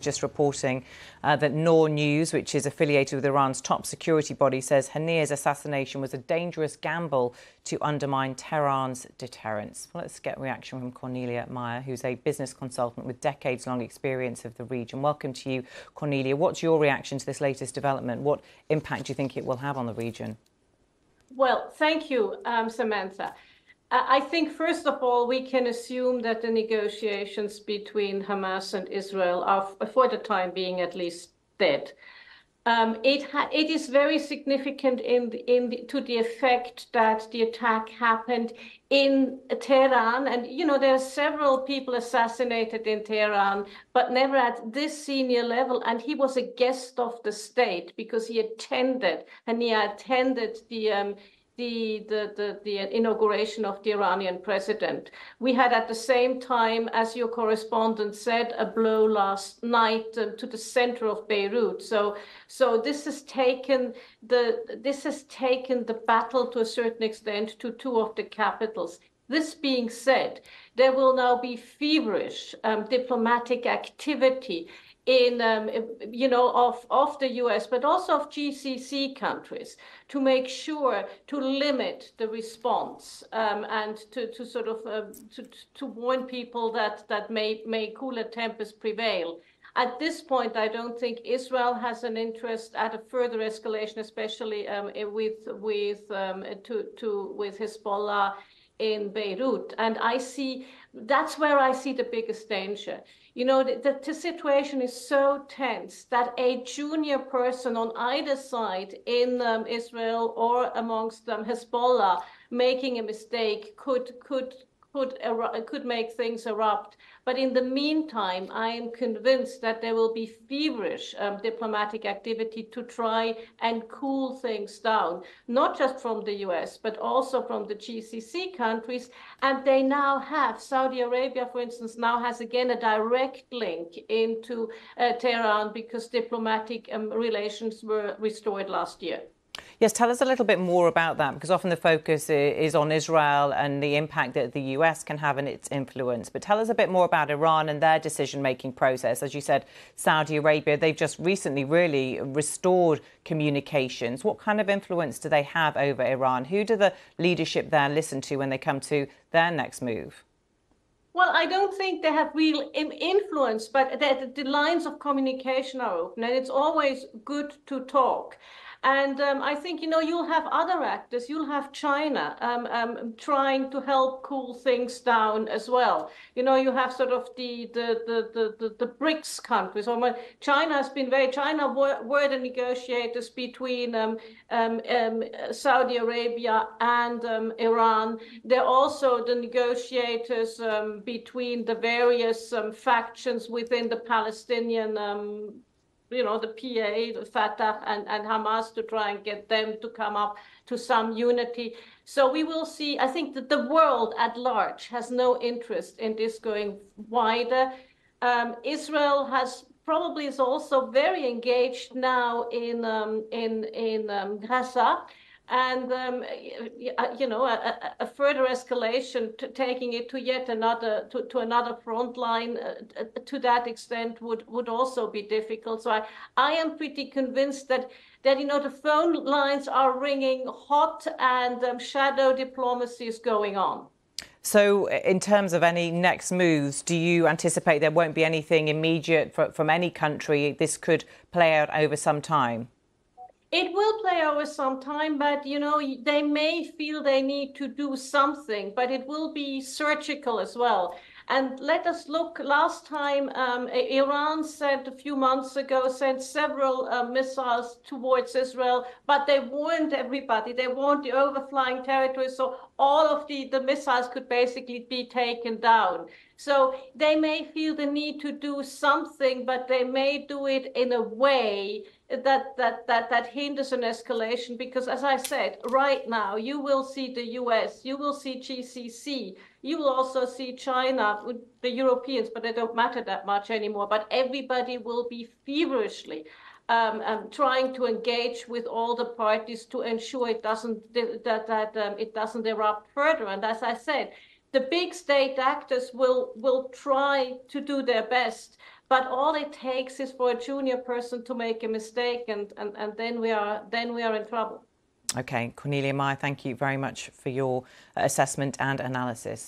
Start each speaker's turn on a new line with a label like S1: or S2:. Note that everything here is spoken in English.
S1: just reporting that Noor News, which is affiliated with Iran's top security body, says Haniye's assassination was a dangerous gamble to undermine Tehran's deterrence. Well, let's get a reaction from Cornelia Meyer, who's a business consultant with decades-long experience of the region. Welcome to you, Cornelia. What's your reaction to this latest development? What impact do you think it will have on the region?
S2: Well, thank you, Samantha. I think, first of all, we can assume that the negotiations between Hamas and Israel are, for the time being at least, dead. It is very significant to the effect that the attack happened in Tehran. And, you know, there are several people assassinated in Tehran, but never at this senior level. And he was a guest of the state because he attended the inauguration of the Iranian president. We had, at the same time, as your correspondent said, a blow last night to the center of Beirut. So this has taken the battle to a certain extent to two of the capitals. This being said, there will now be feverish diplomatic activity of the US, but also of GCC countries, to make sure to limit the response and to warn people that may cooler tempers prevail. At this point, I don't think Israel has an interest at a further escalation, especially with Hezbollah in Beirut. And that's where I see the biggest danger. You know, the situation is so tense that a junior person on either side in Israel or amongst Hezbollah making a mistake could make things erupt. But in the meantime, I am convinced that there will be feverish diplomatic activity to try and cool things down, not just from the US, but also from the GCC countries. And they now have, Saudi Arabia, for instance, now has again a direct link into Tehran because diplomatic relations were restored last year.
S1: Yes, tell us a little bit more about that, because often the focus is on Israel and the impact that the US can have in its influence. But tell us a bit more about Iran and their decision-making process. As you said, Saudi Arabia, they've just recently really restored communications. What kind of influence do they have over Iran? Who do the leadership there listen to when they come to their next move?
S2: Well, I don't think they have real influence, but the lines of communication are open, and it's always good to talk. And I think, you know, you'll have other actors. You'll have China trying to help cool things down as well. You know, you have sort of the BRICS countries. China were the negotiators between Saudi Arabia and Iran. They're also the negotiators between the various factions within the Palestinian the PA, the Fatah, and Hamas, to try and get them to come up to some unity. So we will see. I think that the world at large has no interest in this going wider. Israel is also very engaged now in Gaza. And, a further escalation, taking it to yet another, to another front line, to that extent would also be difficult. So I am pretty convinced that the phone lines are ringing hot and shadow diplomacy is going on.
S1: So in terms of any next moves, do you anticipate there won't be anything immediate from any country? This could play out over some time?
S2: It will play over some time, but, you know, they may feel they need to do something, but it will be surgical as well. And let us look, last time Iran a few months ago, sent several missiles towards Israel, but they warned everybody. They warned the overflying territory, so all of the missiles could basically be taken down. So they may feel the need to do something, but they may do it in a way that hinders an escalation, because, as I said, right now you will see the US, you will see GCC, you will also see China, the Europeans, but they don't matter that much anymore. But everybody will be feverishly trying to engage with all the parties to ensure it doesn't erupt further. And as I said, the big state actors will try to do their best, But all it takes is for a junior person to make a mistake, and then we are in trouble.
S1: Okay, Cornelia Meyer, thank you very much for your assessment and analysis.